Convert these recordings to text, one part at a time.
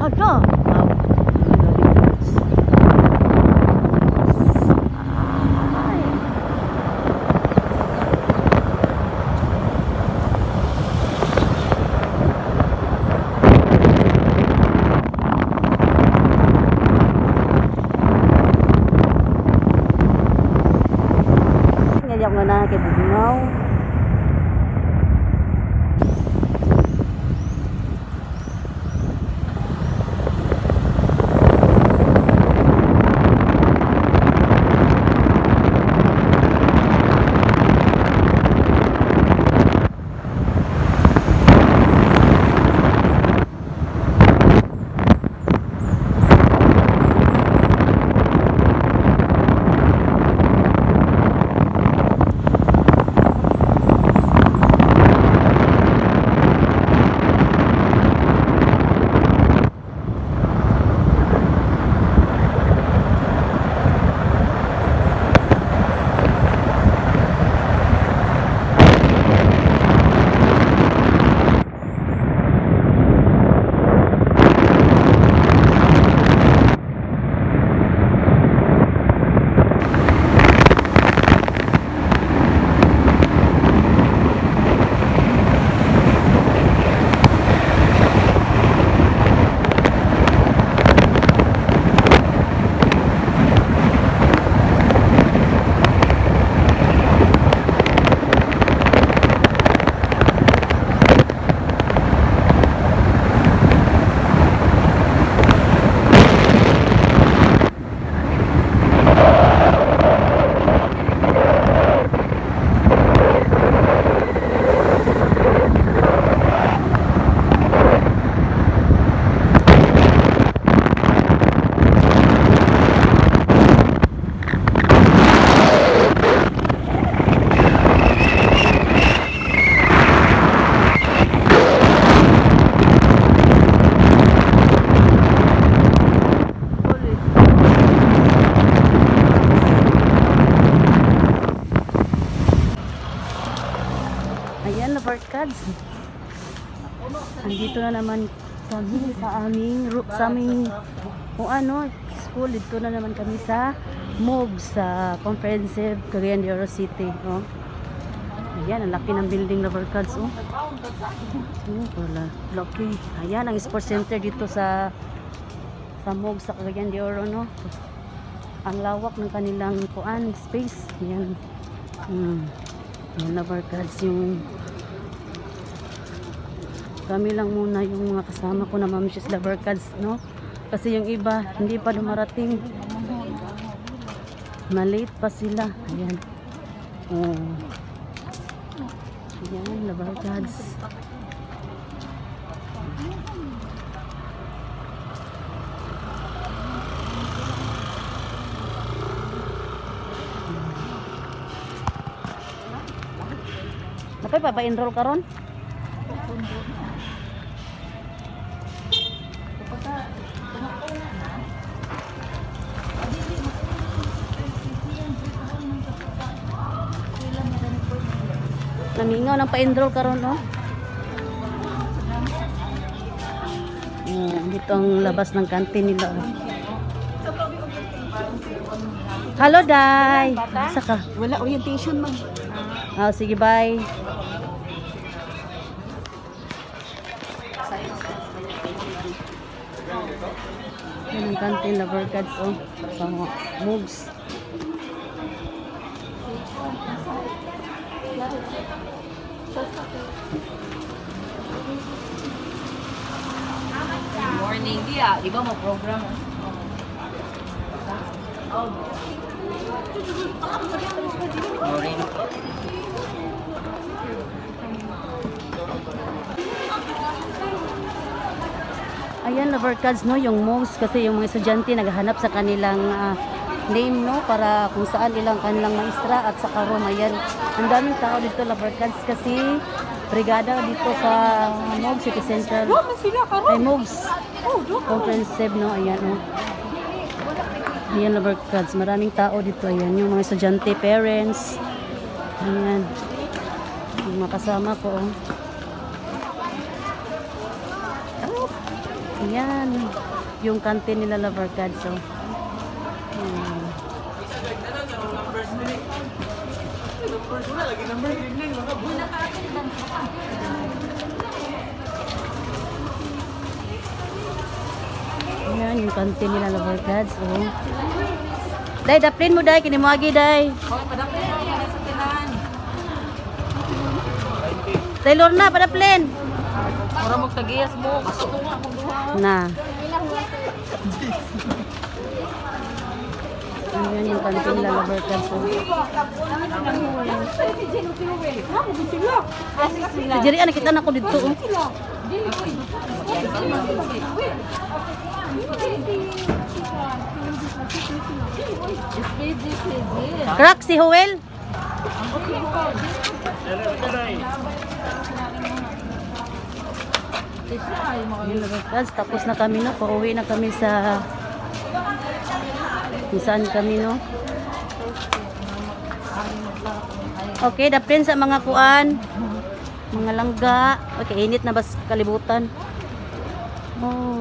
Hala! Wow! Ngayon nga na kay Bungaw. Ayan, Labarkads. Nandito na naman kami sa aming kung ano, school. Dito na naman kami sa MOG, sa Comprehensive Cagayan de Oro City. Oh. Ayan, ang laki ng building, Labarkads. Oh. Wala. Laki. Ayan, ang sports center dito sa MOG sa Cagayan de Oro. No? Ang lawak ng kanilang space. Ayan. Yan, Labarkads, yung kami lang muna yung mga kasama ko na mamishis Labarkads, no? Kasi yung iba hindi pa dumarating, malate pa sila. Ayan. Ayan, Labarkads. Napay pa-enroll ka ron? Namingaw ng pa-enroll ka ron, no? Dito ang labas ng kantin nila. Hello, Day! Asa ka? Wala orientation, ma'am. Oh, sige, bye. Yan ang kantin, Labarkads, oh. Sa mga moves. Morning, dia. Di ba mo program? Morning. Ayan, Labarkads, no, yung moves kasi yung mga estudyante naghahanap sa kanilang name, no, para kung saan ilang kanilang maestra at sa room. Ayan, ang daming tao dito, Labarkads, kasi brigada dito sa MOG City Center. Ay, MOGS Comprehensive, no, ayan, no. Ayan, Labarkads, maraming tao dito. Ayan, yung mga estudyante, parents. Ayan, yung mga kasama ko, oh. Yan. Yung canteen nila Labarcad. So, yan yung canteen nila Labarcad. So, Day, daplin mo day. Kinimuagi day. Day, Lorna, padaplin. Para magtagiyas mo. Ito nga kung duha. Na. Ayan yung kantin nila Labarcad. So, si Jerry, nakita na ko dito. Oh. Crack si Joel. Yun, Labarcad. Tapos na kami, no? Pauwi na kami sa kung saan kami, no? Okay, dapin sa mga kuan, mga langga. Okay, init na bas kalibutan. Oh.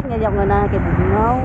Ngayon na kay Bugnaw.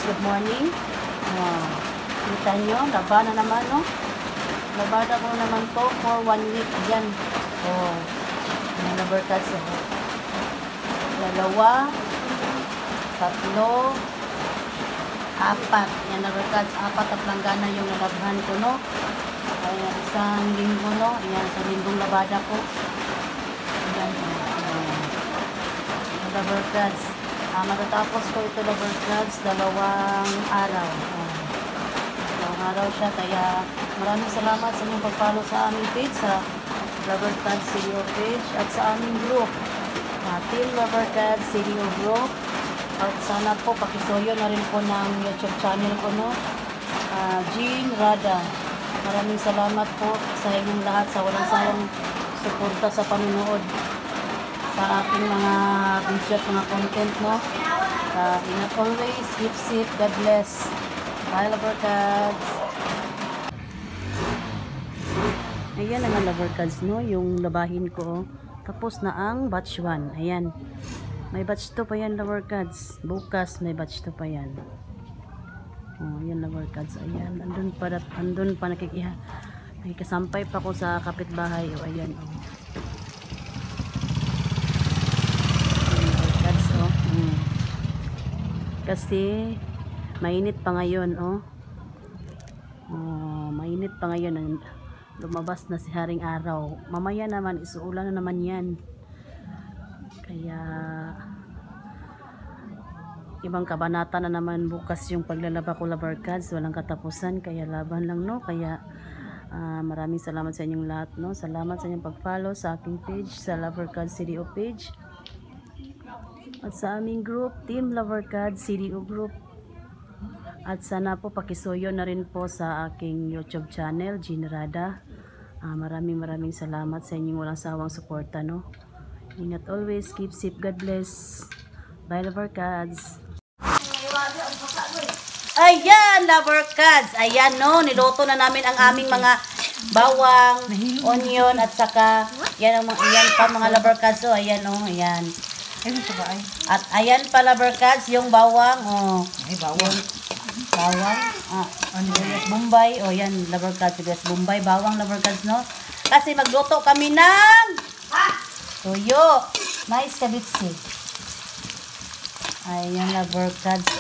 good morning. Kita nyo, laba na naman, no? Labada ko naman to for 1 week. Ayan. Mga lover cards. Dalawa, tatlo, apat. Yan lover cards. Apat at langgana yung nalabhan ko, no? Kaya isang linggo, no? Ayan, sa linggong labada ko. Ayan. Lover cards. Matatapos ko ito lover cards 2 araw. Dalawang araw siya. Kaya maraming salamat sa inyong pag-follow sa aming page, sa Lover Cards CDO page, at sa aming group, Team Lover Cards CDO group. At sana po pakisuyo na rin po ng YouTube channel ko, no? Jean Rada. Maraming salamat po sa inyong lahat sa walang sawang suporta sa panunood sa aking mga video at mga content, no? Ingat always, keep safe, God bless. Bye, Lover Cards. Ayan ang Lover Cards, no? Yung labahin ko. Tapos na ang batch 1. Ayan. May batch 2 pa yan, Lover Cards. Bukas may batch 2 pa yan. Ayan, Lover Cards. Ayan. Andun pa nakikiha. Nakikasampay pa ko sa kapitbahay. Ayan. Kasi mainit pa ngayon, mainit pa ngayon. Lumabas na si Haring Araw. Mamaya naman isuulan na naman yan. Kaya ibang kabanata na naman bukas yung paglalaba ko, Lover Cards. Walang katapusan, kaya laban lang, no? Kaya maraming salamat sa inyong lahat, no? Salamat sa inyong pag-follow sa aking page, sa Lover Cards CDO page. At sa aming group, Team Lover Cards CDO group. At sana po pakisuyo na rin po sa aking YouTube channel, Jean Rada. Maraming salamat sa inyong walang sawang suporta, no? Ingat always, keep safe, God bless. Bye, Lover Cards. Ayan, Lover Cards. Ayan, no? Niloto na namin ang aming mga bawang, onion, at saka yan pa mga Lover Cards. Ayan, no? Ayan. At ayan pa, Lover Cards, yung bawang. Ay, bawang. Bawang. Sibuyas Bombay. Yan, Lover Cards, sibuyas Bombay. Bawang, Lover Cards, no? Kasi magluto kami ng tuyo. Nice kabitsi. Ayan, Lover Cards,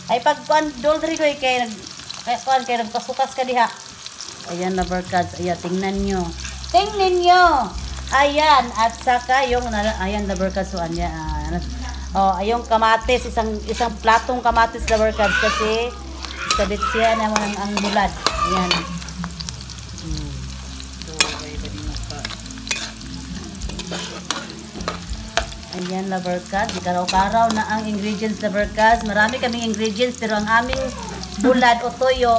Ay, pagkuhan, doldri ko, kaya nagkasukas ka diha. Ayan, Lover Cards. Ayan, tingnan nyo. Tingnan nyo. Ayan, at saka yung, ayan, Lover Cards, yung kamatis, isang platong kamatis, Lover Cards, kasi sabit siya naman ang bulad. Ayan. Ayan, Lover Cards, karaw-karaw na ang ingredients, Lover Cards. Marami kaming ingredients, pero ang aming bulad o toyo,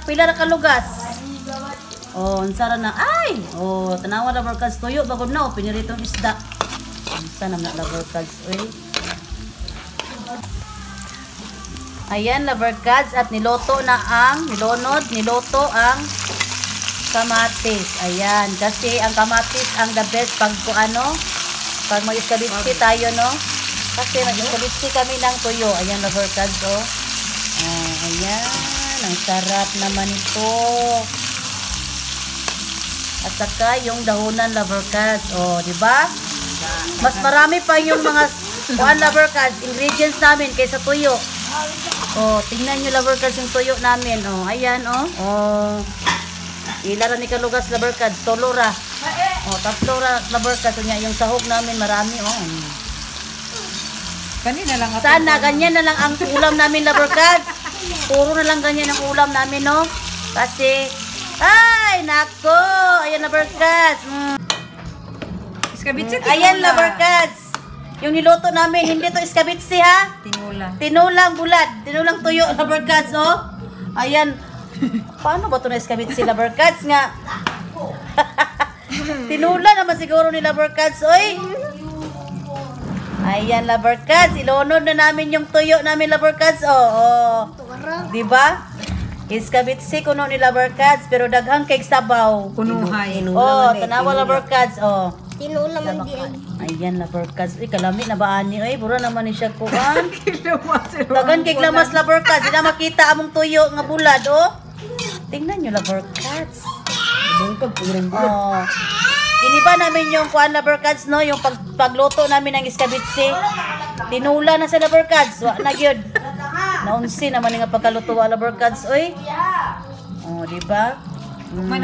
pila na kalugas. Ansara na. Ay! Tanawa, Lover Cards, tuyo bagod na, piniritong isda. Sana na, Lover Cards, Ayan, Lover Cards, at niluto ang kamatis. Ayan, kasi ang kamatis ang the best pag may iskabitsi tayo, no? Kasi mag-iskabitsi kami ng tuyo. Ayan, Lover Cards, ayan, ang sarap naman ito. At saka yung dahunan, Lover Cards. Di ba? Mas marami pa yung mga Lover Cards, ingredients namin kaysa tuyo. Tingnan nyo, Lover Cards, yung tuyo namin. Ayan, Ilara ni kalugas, Lover Cards, tolora. Tatlo Lover Cards, yung sahog namin marami, Kanina lang ako. Sana ganyan na lang ang ulam namin, Lover Cards. Puro na lang ganyan ang ulam namin, no? Kasi ay, nako! Ayan, Lover Cards. Iskabitsi, ayan, Lover Cards. Yung niluto namin, hindi to iskabitsi, ha? Tinulang bulad. Tinulang tuyo, Lover Cards, Ayan. Paano ba ito na iskabitsi, Lover Cards nga? Tinula naman siguro ni Lover Cards, Ayan, Lover Cards. Ilunod na namin yung tuyo namin, Lover Cards, Diba? Iskabitsi kuno ni Lover Cards, pero daghang kay sabaw. Kunuhay. Tanawa, Lover Cards, Tinula man di ay. Ayan, lover cards. Uy, kalami na ba ani? Uy, bura naman ni siya kuan. Kilamas. Dagan kay klamas lover cards. Hindi na makita among tuyo nga bulad, oh. Tingnan nyo, lover cards. Bungkag purong Oh. Iniba namin yung kuan lover cards, no? Yung pagluto namin ng iskabitsi. Tinula na sa lover cards. Wa na gyud. Naunsi naman nga pagkaluto wa lover cards, oy. Oh, di ba?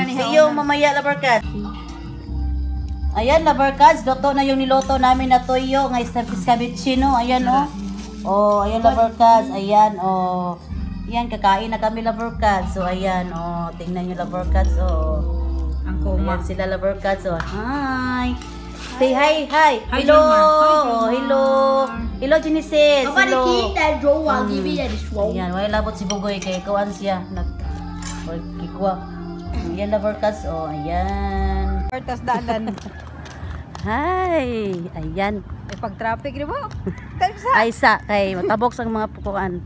See you mamaya lover cards. Ayan, lover cards, luto na yung niloto namin na toyo nga iskabitsi, no? Ayan, oh. Oh, ayan, lover cards. Ayan, oh. Ayan, kakain na kami, lover cards. So, ayan, oh. Tingnan nyo, lover cards, oh. Ang kuma. Ayan sila, lover cards, oh. Hi! Say hi, hi! Hi, Hello! Jomar. Hi, Oh, Jomar. hello! Hello, Genesis! Hello! Joe, I'll give you this one. Ayan, wala labot si Bugoy kay kuan siya. Kikuha. Ayan, lover cards, oh. Ayan. Pertas dalan. Hi! Ayan. E pag traffic di ba? Tayo sa. Ay sa kay matabok sa mga pukuan.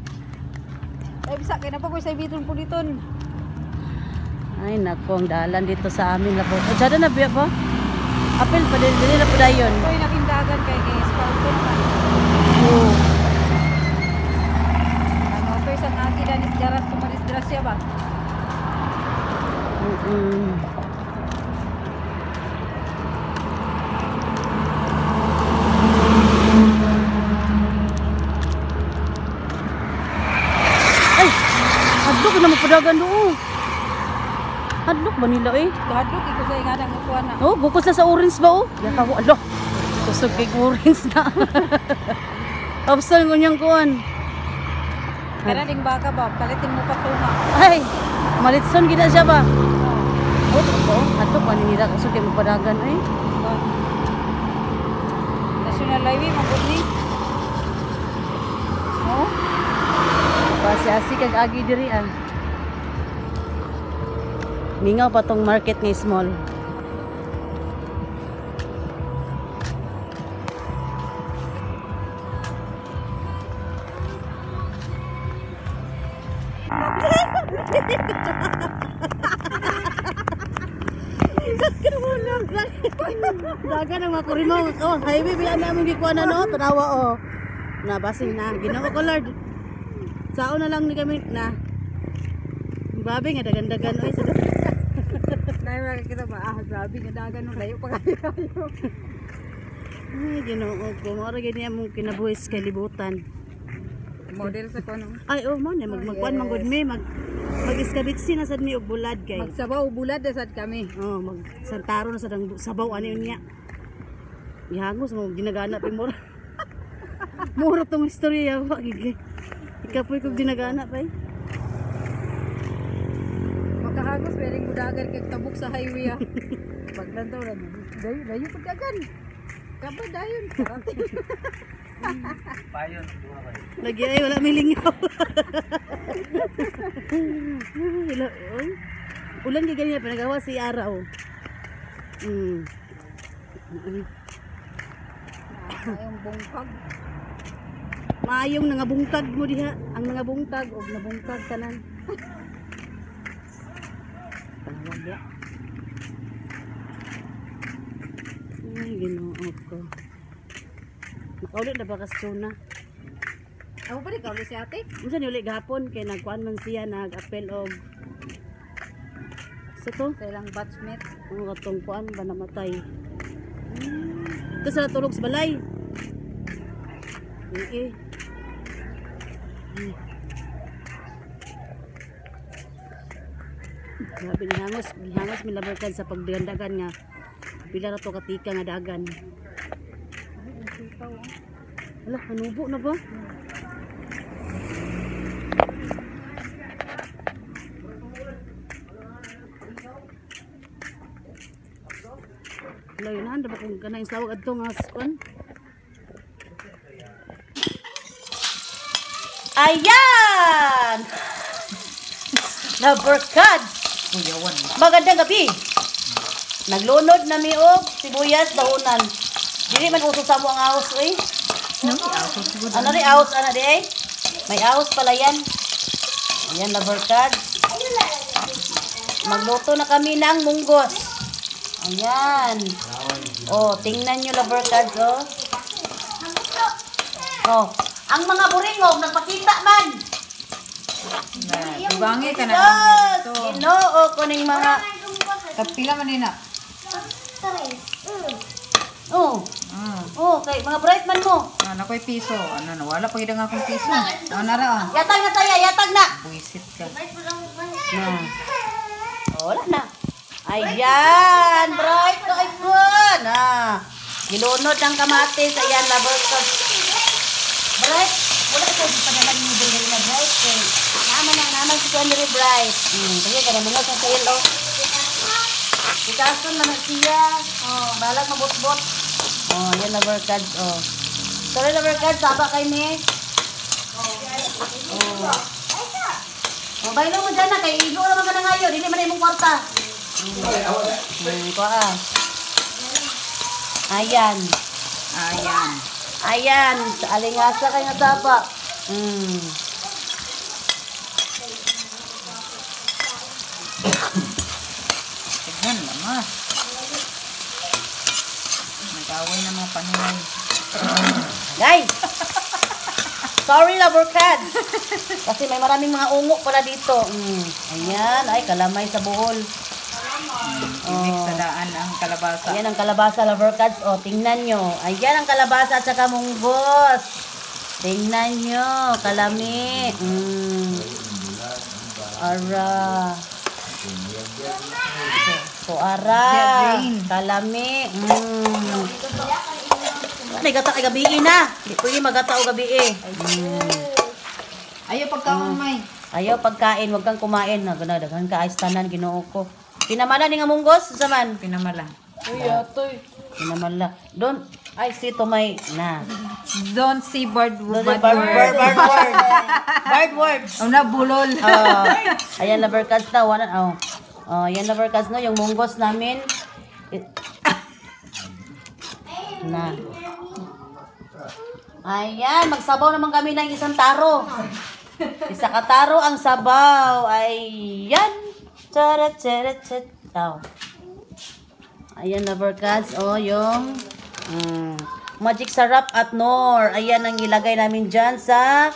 Tayo sa kay napakoy sa biton puliton. Ay nako, ang dalan dito sa amin labo. O dyan na biya ba? Apil pa din na po dayon. Koy nakindagan kay Spalton pa. Oo. Ano to sa nati danis jaras tumalis grasya ba? Ay! Hadlok na magpadagan doon. Hadlok ba nila eh? Kadlok iko sa ingadang kuha na. Oh, bukos na sa orange ba oh? Yaka ko, alo. Kusog kay orange na. Opson ko niyang kuhan. Kana ding baka ba palitin mo pa tuma. Ay! Malitson gina siya ba? Oh, oh, hadlok ba nila? Kusog kay magpadagan eh. National Highway mabot ni. Oh, Asi kag agi diri ah. Mingaw pa tong market ni small. Dagan ang makurimaw. Oh, highway biya namin gikuha na no, tanawa oh. Na basing na ginawa ko Lord. Sao na lang ni kami na. Babe nga dagan-dagan oy sa. dahil makikita ba grabe nga dagan no layo pa kayo. Ay, Ginoo ko. Mao ra gid niya mong kinabuhis kay libutan. Model sa kono. Ay, oh man, magkuan man gud mi, mag-iskabitsi na sad mi og bulad kay. Magsabaw bulad na sad kami. Oh, santaro na sa sabaw ani unya. Ihangos mo ginagana pa mura. Mura tong istorya wa gid. Ikapoy kog ginagana pa. Makahagos pwedeng budagan kay tabok sa highway ah. Paglantaw lang. Dayo pagdagan. Kapag dayon. Payon. Lagi ay wala may lingaw. Hello, oy. Ulan gid ganyan pinagawa si araw. Ayong bungkag. Maayong nangabungkag mo diha, ang nangabungkag og nabungkag tanan. Tawag ya. Ay, Ginoo ko. Nakaulit na ba kasuna? Ako pa rin kaulit si ate. Unsa ni uli gahapon kay nagkuan man siya nag-apel og sa to? Sa ilang batchmate. Ang katong kuan ba namatay. Ito sa tulog sa balay. Okay. Grabe ni hangos milabarkan sa pagdagandagan nga pila ra to katika nga dagan. Wala, hanubo na ba? Wala yun, handa ba kung kanang sawag adto nga skon? Ayan! Labarkads! Kuyawan. Magandang gabi! Naglunod na mi og sibuyas dahonan. Dili man uso sa mo ang ahos eh. Ano rin ahos ana di eh? May ahos pala yan. Ayan labarkads. Magluto na kami ng munggos. Ayan. Oh, tingnan nyo lover cards, oh. Oh, ang mga buringog nagpakita man. Tubangi ka na. Sus! Ginoo ko ning mga... Kapila man nina. Oh, oh, kay mga bright man mo. Nakoy piso. Ano na, wala pa gid nga akong piso. Ano ra? Yatag na saya, yatag na. Buisit ka. Na. Oh, wala na. Ayan, bright ko ay good. Gilunod ng kamatis. Ayan, lover cards. Bright, wala ito di padalan mo din na bright. Naman si Henry Bright. Sige, kanamungos ang sale, oh. Ikason naman siya. Oh, balag mabot-bot. Oh, yan lover cards, oh. Sorry, lover cards, saba kay ni. Oh. Oh, baylo mo dyan na, kay igo naman ka na ngayon. Hindi man na imong kwarta. Ko Ayan. Ayan. Ayan, alingasa kay nga saba. Tignan naman. Nag-away na mga panuway. Guys! Sorry, lover cards. Kasi may maraming mga ungo pala dito. Ayan, ay kalamay sa buhol. Inig sa daan ang kalabasa. Ayan ang kalabasa, lover cards. O, tingnan nyo. Ayan ang kalabasa at saka munggos. Tingnan nyo. Kalami. Ara. So, ara. Kalami. May gata kay gabi na. Di pwede magata o gabi eh. Ayaw pagkaon, May. Ayaw pagkain, wag kang kumain. Nagdaghan ka ayos tanan Ginoo ko. Pinamala ni nga munggos sa man. Pinamala. Uy, atoy. Pinamala. Don't I see to my na. Don't see bad word. Bad words. Ang nabulol. Ayan lover cards na one. Ayan lover cards no yung munggos namin. Na. Ayan, magsabaw naman kami ng isang taro. Isa ka taro ang sabaw. Ayan. Charat, charat, charat. Ayan, lover cards. Oh, yung magic sarap at nor. Ayan ang ilagay namin dyan sa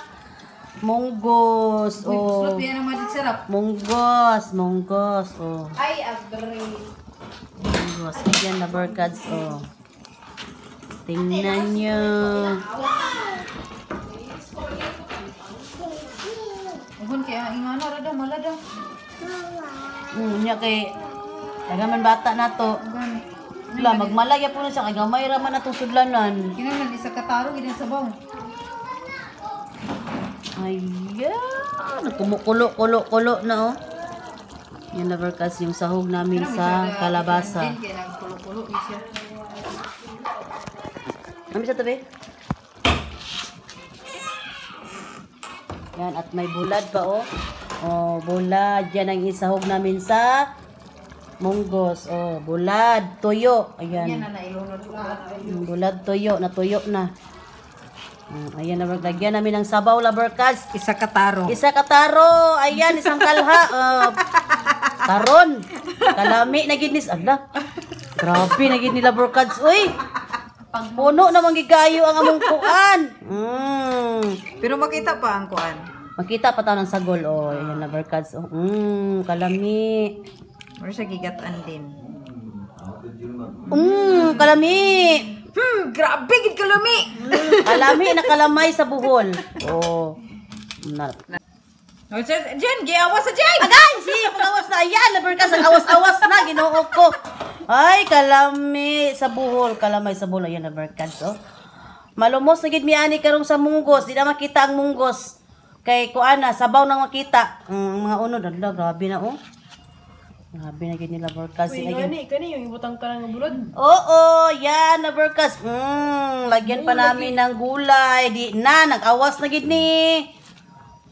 munggos. Oh. Yan ang magic sarap. Munggos. Oh. I agree. Munggos. Ayan, lover cards. Oh. Tingnan nyo. Ugon kaya ingana rada malada. Nya kay tagaman bata na to. Wala, magmalaya po na siya. Kaya gamay raman na itong sudlanan. Kinaman, isa kataro, gidan sabaw. Ayan. Kumukulo na, oh. Yan, lover cards, yung sahog namin sa kalabasa. Kaya nagkulo-kulo siya. Kami sa tabi. Yan, at may bulad pa, oh. Oh, bulad. Yan ang isahog namin sa munggos. Oh, bulad. Tuyo. Yan Ayan. na nailunod ko. Bulad tuyo. Natuyo na. Ayan, lagyan namin ng sabaw, lover cards. Isa kataro. Isa kataro. Ayan, isang kalha. Taron. Kalami na ginis. Ala. Grabe na gid nila lover cards. Uy. Puno na gigayo ang among kuan. Pero makita pa ang kuan. Makita pa tayo ng sagol. Oh, ayan, lover cards. Oh, kalami. Or siya gigatan din. Kalami. Grabe gid kalami. Kalami na kalamay sa buhol. Oh. O, Jen, giawas sa Jen! Agay! Si, pag-awas na. Ayan, lover cards. Ang awas-awas na. Ginoo ko. Ay, kalami sa buhol. Kalamay sa buhol. Ayan, lover cards. Oh. Malumos na gid mi ani karong sa munggos. Di na makita ang munggos. Kay kuana, sabaw nang makita. Mga unod. Ala, grabe na, oh. Grabe na gid nila lover cards. Kani yung ibutang ka ng bulod. Oo, yan, lover cards. Lagyan pa namin ng gulay. Di na, nag-awas na gid ni.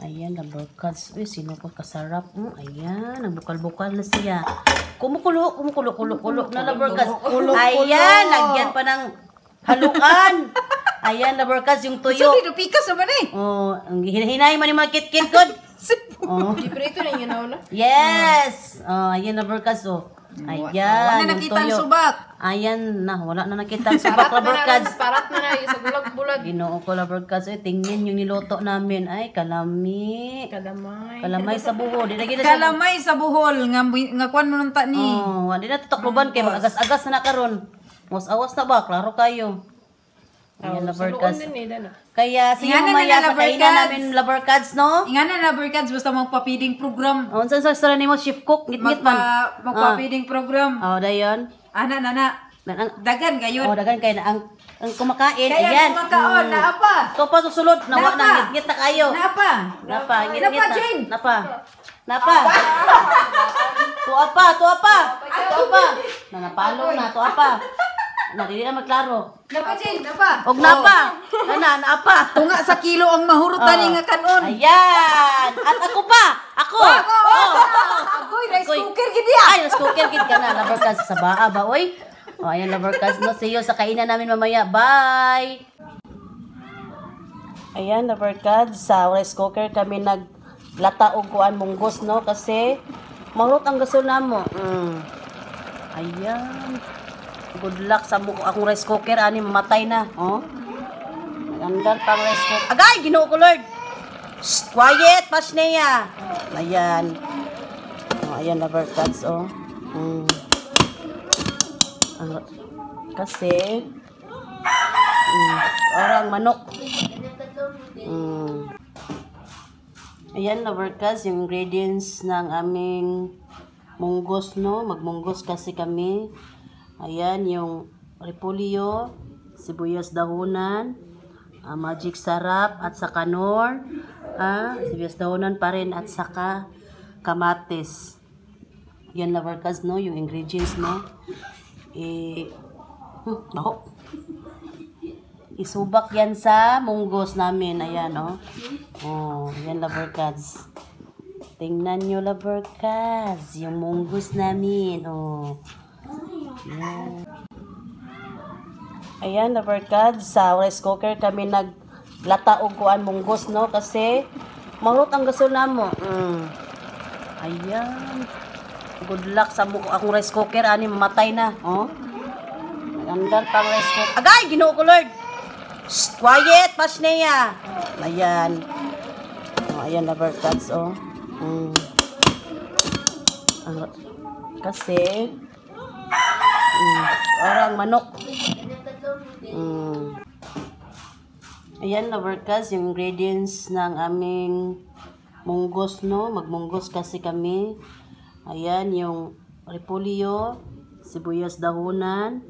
Ayan, lover cards. Uy, sino ko kasarap. Ayan, nagbukal-bukal na siya. Kumukulo na lover cards. Ayan, lagyan pa ng haluan. Ayan, lover cards, yung tuyo. So, dito pikas naman eh. Oh, ang hinay man yung mga kit-kit god. Oh. Prito na yun na. Yes. Oh, ayan, lover cards. Oh. Ayan, Wala yung nakita ang tuyo. subak. Ayan na, wala na nakita ang subak, lover cards. Parat na na yung sa bulag-bulag. Ginoo ko, lover cards. Ay, tingnan yung niluto namin. Ay, kalami. Kadamay. Kalamay sa buho. Di na gina siya. Kalamay sa buhol nga kwan mo nung ta ni. Oh, di na tutukluban kay mag-agas-agas na karon. Awas na ba? Klaro kayo. Ayan, lover cards. Sa din eh, dana. Kaya sige Ingana mamaya na, sa lover kainan cards. namin, lover cards, no? Ingana na Berkads basta magpa-feeding program. Unsa sa restaurant nimo, chef cook, ngit-ngit man. Magpa-feeding program. Oh, dayon. Ana dagan gayon. Oh, dagan kay na ang kumakain. Kaya Ayan. kumakaon na apa? To pa susulod na wa Napa. na ngit-ngit na kayo. Napa? Napa, ngit-ngit Napa, na. Jane? Napa. Tuwa pa. Na napalo na, tuwa pa. Na dili na magklaro. Napa Jane, napa? Og napa. Napa. Tunga sa kilo ang mahurutan ni nga kanon. Ayan. At ako pa. Ako. Agoy, rice Agoy. cooker gid ya. Ay, rice cooker gid ka na. Lover cards sa baa ba, oy? O, ayan, lover cards, no? See you sa kainan namin mamaya. Bye! Ayan, lover cards, sa rice cooker kami naglata og kuan munggos, no? Kasi, marot ang gasol na mo. Ayan. Good luck sa akong rice cooker. Ani, mamatay na. Oh. Magandang pang rice cooker. Agay! Ginoo ko, Lord! Shh, quiet! Pasneya! Ayan. Oh, ayan, lover cards, oh. Kasi orang manok. Ayan, lover cards, yung ingredients ng aming munggos, no? Magmunggos kasi kami. Ayan, yung repolyo, sibuyas dahunan, magic sarap, at saka nor, sibuyas dahunan pa rin, at saka kamatis. Yan, lover cards, no? Yung ingredients, no? Isubak yan sa munggos namin. Ayan, oh. Oh, yan, lover cards. Tingnan nyo, lover cards. Yung munggos namin, oh. Yan. Ayan, lover cards. Sa rice cooker kami naglata og kuan munggos, no? Kasi, marot ang gasol na mo. Ayan. Good luck sa akong rice cooker. Ani, mamatay na. Oh. Magandang pang rice cooker. Agay! Ginoo ko, Lord! Shh, quiet! Pasneya! Ayan. Oh, ayan, lover cards, oh. Kasi, orang manok. Ayan, lover cards, yung ingredients ng aming munggos, no? Magmunggos kasi kami. Ayan, yung repolyo, sibuyas dahunan,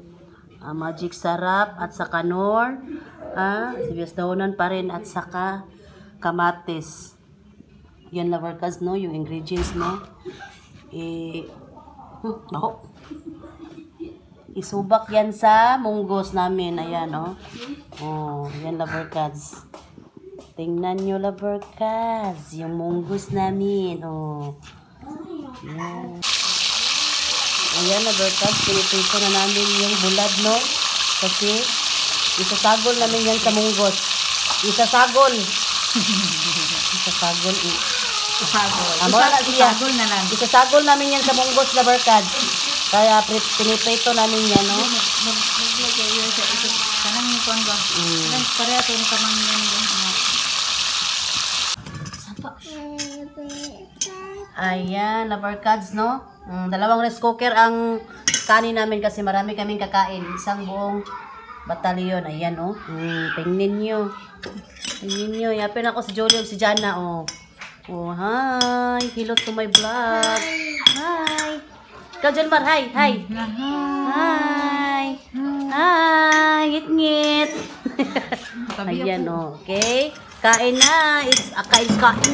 magic sarap, at saka nor, sibuyas dahunan pa rin, at saka kamatis. Yan, lover cards, no? Yung ingredients, no? Isubak yan sa munggos namin. Ayan, no? Oh, yan, lover cards. Tingnan nyo, lover cards. Yung munggos namin. Oh. Ayan. Ayan, lover cards. Pinipito na namin yung bulad, no? Kasi, isasagol namin yan sa munggos. Isasagol. Isasagol. Isagol na lang. Isasagol namin yan sa munggos, lover cards. Kaya pinipito namin yan, no? Maglagay yun sa ito. Kanang yung kuwan ba? Kanang pareha ito yung kamang yan ba? Ayan, lover cards, no? Dalawang rice cooker ang kanin namin kasi marami kaming kakain. Isang buong batalyon. Ayan, oh. Tingnan nyo. Tingnan nyo. Yapin ako si Jolie o si Jana, oh. Oh, hi. Hello to my vlog. Hi. Ikaw, Janmar, hi. Hi. Hi. Hi. Ngit-ngit. Ayan, oh. Okay. Kain na. Kain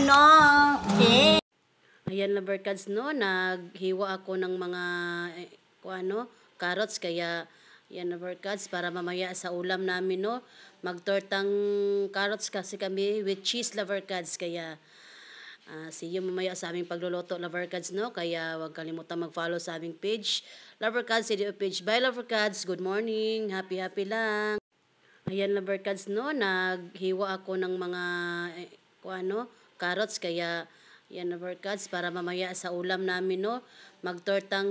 na. Okay. Ayan, lover cards, no? Naghiwa ako ng mga carrots. Kaya, yan, lover cards, para mamaya sa ulam namin, no? Magtortang carrots kasi kami with cheese, lover cards. Kaya, see you mamaya sa aming pagluluto, lover cards, no? Kaya, huwag kalimutan mag-follow sa aming page, lover cards, CDO page. Bye, lover cards. Good morning. Happy lang. Ayan, lover cards, no? Naghiwa ako ng mga carrots. Kaya, yan, lover cards, para mamaya sa ulam namin, no? Magtortang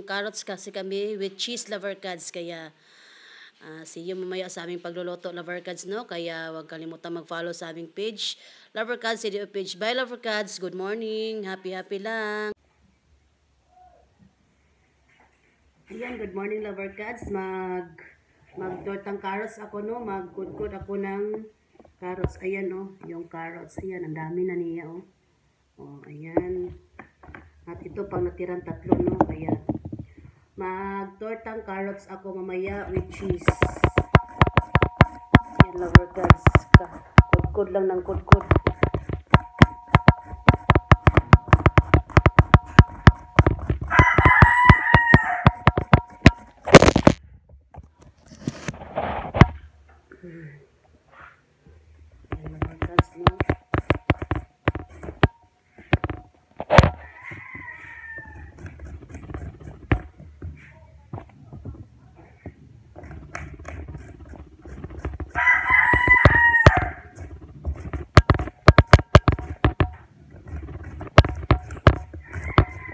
carrots kasi kami with cheese lover cards. Kaya see you mamaya sa aming pagluluto lover cards, no? Kaya huwag kalimutan mag-follow sa aming page. Lover cards, CDO page. Bye lover cards. Good morning. Happy lang. Ayan, good morning lover cards. Magtortang carrots ako, no? Magkudkod ako ng carrots. Ayan, no? Yung carrots. Ayan, ang dami na niya, oh. Oh, ayan. At ito pang natirang 3, no? Kaya magtortang carrots ako mamaya with cheese. Ayan, lover cards. Kudkod lang ng kudkod. Ayan, lover cards, no?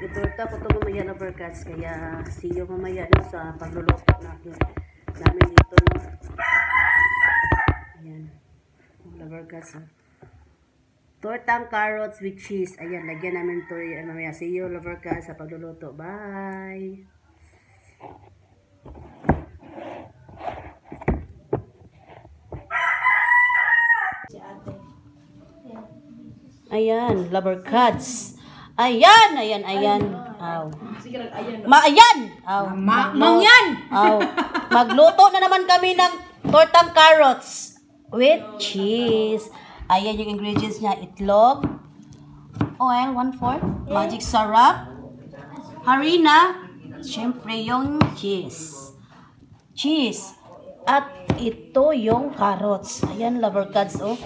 Itorta ko ito mamaya lover cards, kaya see you mamaya, no, sa pagluluto namin dito, no. Ayan, lover cards, no. Tortang carrots with cheese. Ayan, lagyan namin ito mamaya. See you lover cards sa pagluluto. Bye. Ayan, lover cards. Ayan. Aw. Ayan. Aw. Mangyan! Aw. Magluto na naman kami ng tortang carrots with cheese. Ayan yung ingredients niya. Itlog, oil, 1/4, magic syrup, harina, syempre yung cheese. At ito yung carrots. Ayan, lover cards, oh.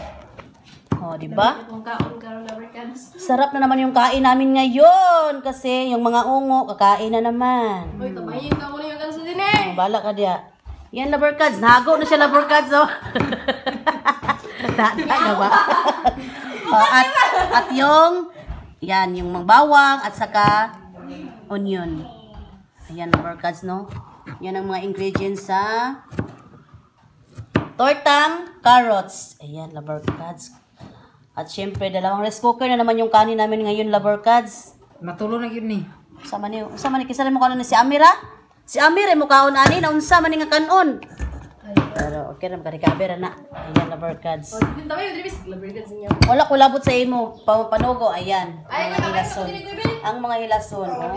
Oh, di ba? Sarap na naman yung kain namin ngayon kasi yung mga ungo kakain na naman. Uy, tamayin ka muna yung ganso din eh. Bala ka diya. Yan lover cards, nago na siya lover cards, oh. Dada ba? Oh, at yung yung mga bawang at saka onion. Ayan lover cards, no? Yan ang mga ingredients sa tortang carrots. Ayan lover cards. At syempre, dalawang rice cooker na naman yung kanin namin ngayon, lover cards. Matulo na yun ni. Sama ni kisalan mo kanon ni si Amira. Si Amira mo kaon ani na unsa man nga kanon. Pero okay ra magka-recover na. Ayan, lover cards. Oh, yung tamayin yung dribis. Labrigan sa inyo. Wala ko labot sa imo, panugo, ayan. Ay, Mga hilason. Ang mga hilason, oh.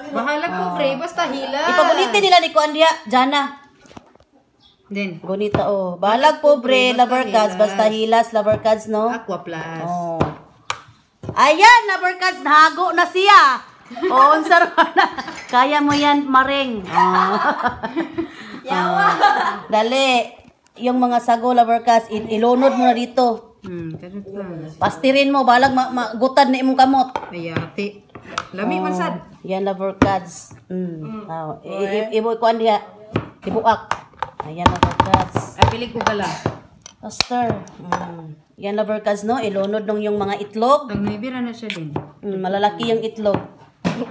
Bahala ko, pre. Basta hila. Ipagulitin nila ni Kuan diya, Jana. Then, Gunita, oh. Balag pobre, lover cards, basta hilas, lover cards, no? Aqua Plus. Oh. Ayan, lover cards, nahago na siya. Oh, unsa na. Kaya mo yan, Maring. Oh. Yawa. Dali. Yung mga sago, lover cards, ilunod mo na dito. Ganun lang. Pastirin mo, balag magutad na imong kamot. Ay, ate. Lami man sad. Yan, lover cards. Oh. Ibo kuan diha. Ibuak. Ayan, lover cards. Ay, pilig ko gala. Pastor. Yan, lover cards, no? Ilunod nung yung mga itlog. Ang nibira na siya din. Malalaki yung itlog.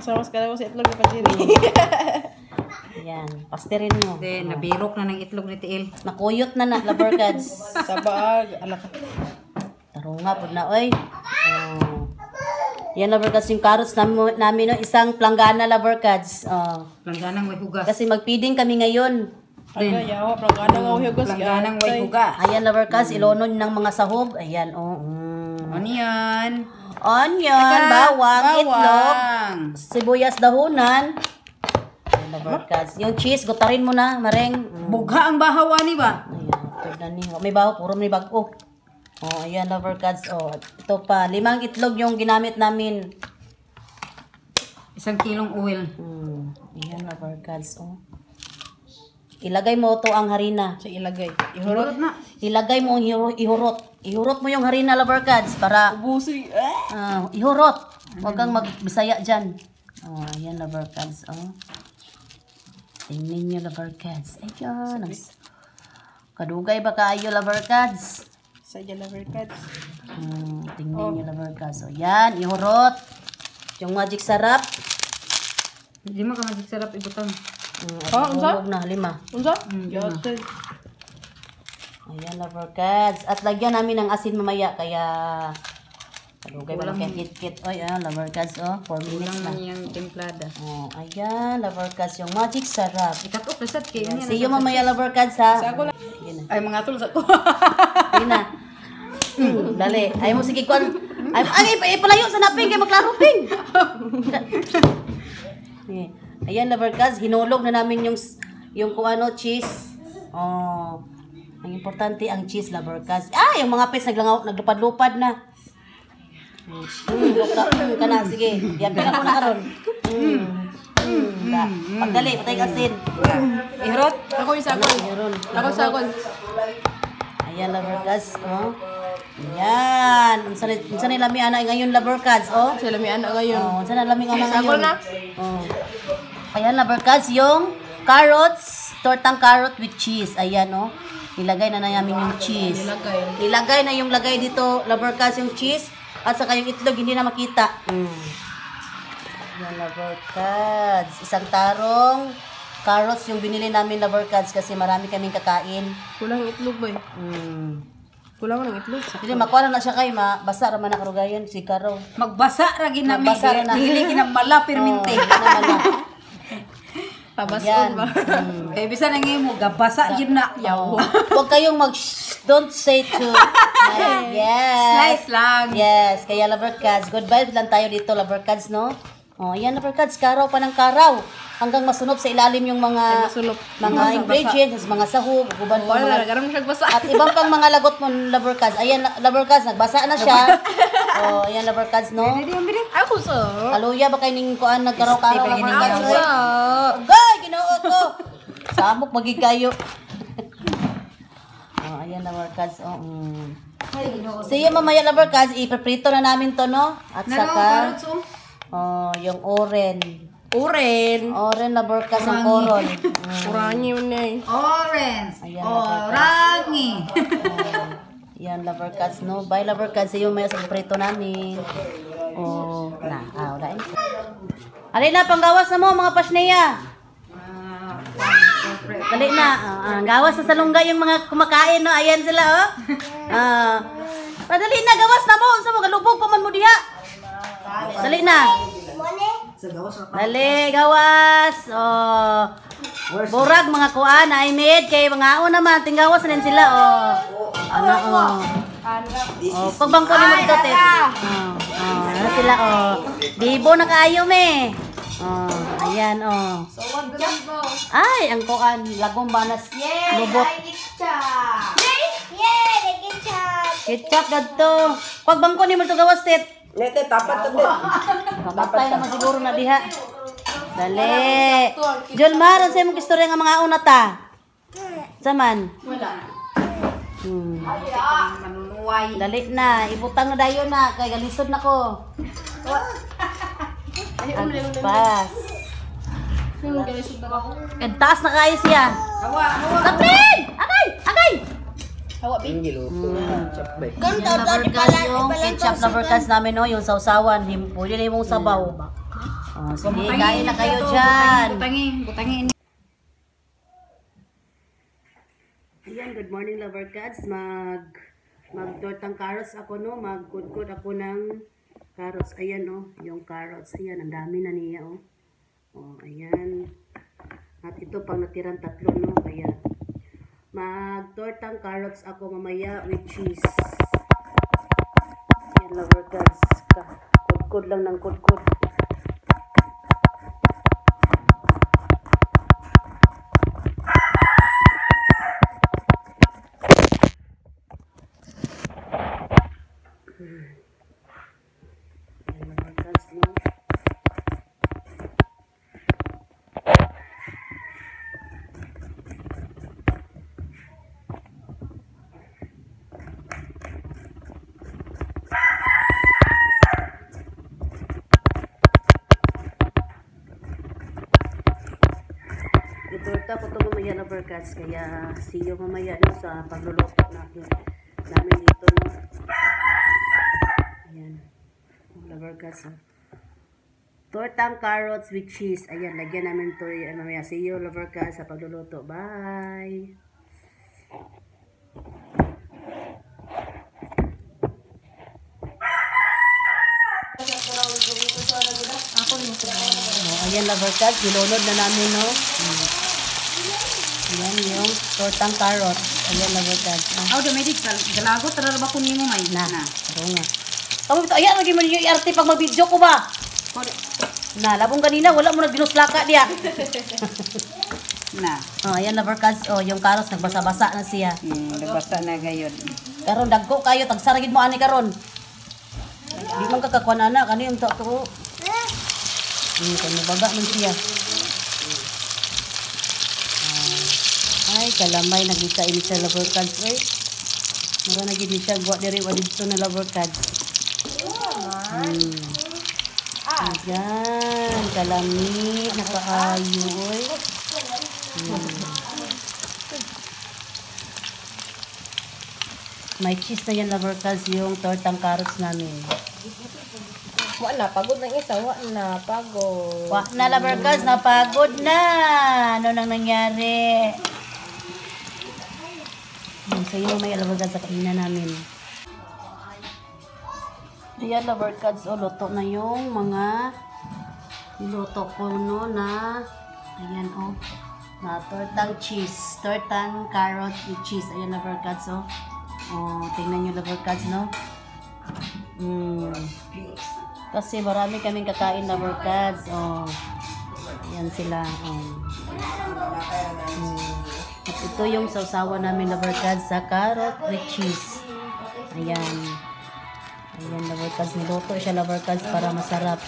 Samas ka na sa itlog na pachiri. Ayan, pastirin mo. Then, nabirok na ng itlog ni Tiil. Nakuyot na lover cards. Sa baag, alak. Tarunga po na, oy. Oh. Yan, lover cards, yung carrots namin, no? Isang planggana, lover cards. Oh. Langganang may hugas. Kasi magpiding kami ngayon. Aga, yawa, prangkada nga hugos. Langganang may hugas. Ayan, lover cards, ilunod ng mga sahog. Ayan, oh. Onion. Onion, bawang, itlog, Bawang. sibuyas, dahunan. Ayan, lover cards. Yung cheese, gutarin mo na, Mareng. Bugha ang bahaw ani ba? Ayan, tignan niyo. May baho, puro may bago. Oh, ayan, lover cards. Oh, ito pa. 5 itlog yung ginamit namin. 1 kilong oil. Ayan, lover cards. Oh. Ilagay mo to ang harina. Sa ilagay. Ihurot na. Ilagay mo ang ihurot. Ihurot mo yung harina, lover cards, para Busi. ihurot. Huwag kang magbisaya dyan. Oh, ayan, lover cards. Oh. Tingnan nyo, lover cards. Ayan. Kadugay ba kayo, lover cards? Sa lover cards. Tingnan nyo, lover cards. So, yan, ihurot. Yung magic sarap. Di man ka magic sarap ibutang. unsa? Hulog na, 5. Unsa? lima. Yate. Ayan, lover cards. At lagyan namin ng asin mamaya, kaya... Kalugay ba kay kit-kit? Oy, ayan, lover cards, 4 minutes Lang na. man yung templada. Ayan, lover cards, yung magic sarap. Ikatop na sad kay See you mamaya, lover cards, ha? Sa ako lang. Ayan na. Ay mga tol sa ko. Ayan na. Dali. Ayaw mo, sige, kwan. Ay, palayo sa naping, kay maklaro, ping. Ayan, lover cards, hinulog na namin yung kung ano, cheese. Ang importante ang cheese, lover cards. Yung mga pets naglupad-lupad na. Kana, sige. Yan, pina ko na karon. Pagdali, patay asin. Ihrot. Ako yung sakol. Ako sakol. Ayan, lover cards, Ayan. Unsa ni lami ana ngayon, lover cards, Sila may anak ngayon. Unsa na lami ana ngayon? Sakol na. Ayan, lover cards, yung carrots, tortang carrot with cheese. Ayan, Ilagay na namin yung cheese. Ilagay na yung lagay dito, lover cards, yung cheese. At saka yung itlog, hindi na makita. Ayan, lover cards. Isang tarong carrots yung binili namin, lover cards, kasi marami kaming kakain. Kulang itlog ba? Kulang ng itlog. Hindi, makuha na siya kay basa raman na karugayan, si Karo. Magbasa ra ginami. Magbasa ra na. Dili ginamala permente. Pabason ba? Kay bisan nang imo gabasa gyud na. Yaw. Huwag kayong don't say to. Yes. Nice lang. Yes, kaya lover cards. Good vibes lang tayo dito, lover cards, no? Yan, lover cards. Karaw pa ng karaw. Hanggang masunog sa ilalim yung mga Masunop. ingredients, mga sahog, guban pa Wala, mga... nagaram siya basa. At ibang pang mga lagot mo, lover cards. Ayan, lover cards, nagbasa na siya. Ayan, lover cards, no? Ako sa. Kaluya ba kayo ning kuan nagkaraw-karaw lang mga Ako sa. Gay, ginoo ko. Samok magigayo. Ayan, lover cards. See you mamaya, lover cards. Ipaprito na namin to, no? At saka, yung oren. Uren. Oren, lover cards, ang koron. Urangi yun eh. Orange. Ayan, Orangi. Yan, lover cards, no? Bye, lover cards. See you mamaya sa prito namin. Wala. Alin na, panggawas na mo, mga pasneya. Dali na. Gawas sa salungga yung mga kumakain, no? Ayan sila, Dali na, gawas na mo. Sa mga lubog pa man mo diha. Dali na. Dali, gawas. Burag mga kuan, I made kay mga naman, tinggawas na din sila, pagbangko ni mo dito, Ted. Ano sila, Bibo na kaayo, me. Ayan, Ay, ang kuan, lagong banas. Lubot. Ketchup dadto. Pagbangko ni mo dito, gawas, Ted. Lete, tapat to, Ted. Kapatay naman siguro na diha. Dali. John Mar, ano sa'yo mong istorya nga mga una ta? Saman? Wala. Dali na. Ibutang na dayo na. Kaya galisod na ko. Pas. Taas na kayo siya. Katrin! Agay! Hawa, bingilo. Yan na burkas yung ketchup na burkas namin, no? Yung sausawan. Pwede na yung sabaw. Sige, kain na kayo dyan. Butangi. Ayan, good morning, lover cats. Mag-tortang carrots ako, no? Mag-good ako ng carrots. Ayan, no? Yung carrots. Ayan, ang dami na niya, ayan. At ito, pang natirang 3, no? Kaya, mag-tortang carrots ako mamaya with cheese. Ayan, lover cats. Kudkod lang ng kudkod. Itorta ko ito mamaya, lover cats. Kaya see you mamaya, no, sa pagluluto namin dito, no. Ayan, lover cats, Tortang carrots with cheese. Ayan, lagyan namin to. Mamaya, see you, lover ka, sa pagluluto. Bye! Ako rin ito. Ayan, lover ka, nilunod na namin, no? Ayan, yung tortang carrot. Ayan, lover ka. Ako domestic, galago, tarar ba kunin mo may? Na, oo nga. Kamu ito, ayan, lagi mo yung arte pag mag-video ko ba? Na, labong kanina, wala mo nagbinuslaka diya. Na. Oh, ayan, lover cards. Oh, yung carrots, nagbasa-basa na siya. Nabasa na gayon. Karon dagko kayo, tagsaragid mo ani karon. Di man kakakuan ana, kani yung to. Kung mabaga man siya. Ay, kalamay, nagita ini sa lover cards, oy. Mura na gid ni siya, guwa diri, wa dito na lover cards. Ayan, kalami, nakaayo, oy. May cheese na yan, lover cards, yung tortang carrots namin. Wala, pagod ng isa. Wala, pagod. Wah na, lover cards, napagod na. Ano nang nangyari? Sa'yo may lover cards sa kainan namin. Ayan, lover cards, luto na yung mga niluto ko, no, na ayan, na tortang cheese, tortang carrot with cheese. Ayan, lover cards, tingnan nyo, lover cards, no? Kasi marami kaming kakain, lover cards. Ayan sila. At ito yung sausawa namin, lover cards, sa carrot with cheese. Ayan. Ayan, lover cards. Niluto siya, lover cards, para masarap.